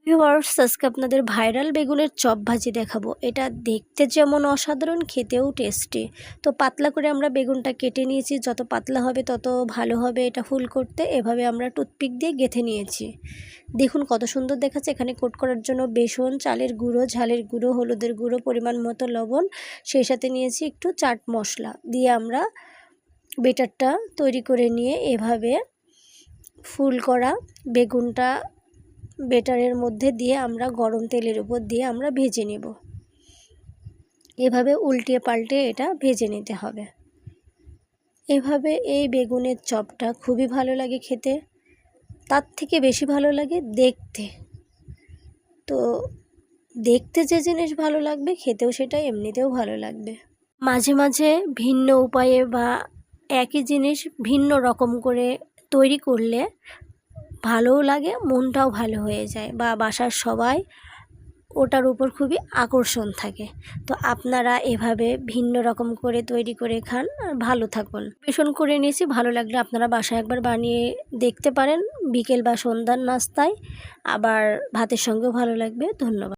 Viewers, আজকে আপনাদের viral বেগুনের চপ ভাজি দেখাবো। এটা দেখতে যেমন অসাধারণ, খেতেও টেস্টি। তো পাতলা করে আমরা বেগুনটা কেটে নিয়েছি, যত পাতলা হবে তত ভালো হবে এটা ফুল করতে। এভাবে আমরা টুথপিক দিয়ে গেঁথে নিয়েছি। দেখুন কত সুন্দর দেখাচ্ছে। এখানে কোট করার জন্য বেসন, চালের গুঁড়ো, ঝালের গুঁড়ো, হলুদের গুঁড়ো, পরিমাণ মতো লবণ, সেই সাথে নিয়েছি একটু চাট মশলা দিয়ে আমরা বেটারটা তৈরি করে নিয়ে এভাবে ফুল করা বেগুনটা বেটারের মধ্যে দিয়ে আমরা গরম তেলের উপর দিয়ে আমরা ভেজে নেব। এভাবে উল্টিয়ে পাল্টে এটা ভেজে নিতে হবে। এভাবে এই বেগুনের চপটা খুবই ভালো লাগে খেতে, তার থেকে বেশি ভালো লাগে দেখতে। তো দেখতে যে জিনিস ভালো লাগবে, খেতেও সেটা এমনিতেও ভালো লাগবে। মাঝে মাঝে ভিন্ন উপায়ে বা একই জিনিস ভিন্ন রকম করে তৈরি করলে ভালোও লাগে, মনটাও ভালো হয়ে যায়, বা বাসার সবাই ওটার উপর খুবই আকর্ষণ থাকে। তো আপনারা এভাবে ভিন্ন রকম করে তৈরি করে খান আর ভালো থাকুন। পরিবেশন করে নিয়েছি, ভালো লাগলে আপনারা বাসায় একবার বানিয়ে দেখতে পারেন, বিকেল বা সন্ধ্যার নাস্তায়, আবার ভাতের সঙ্গেও ভালো লাগবে। ধন্যবাদ।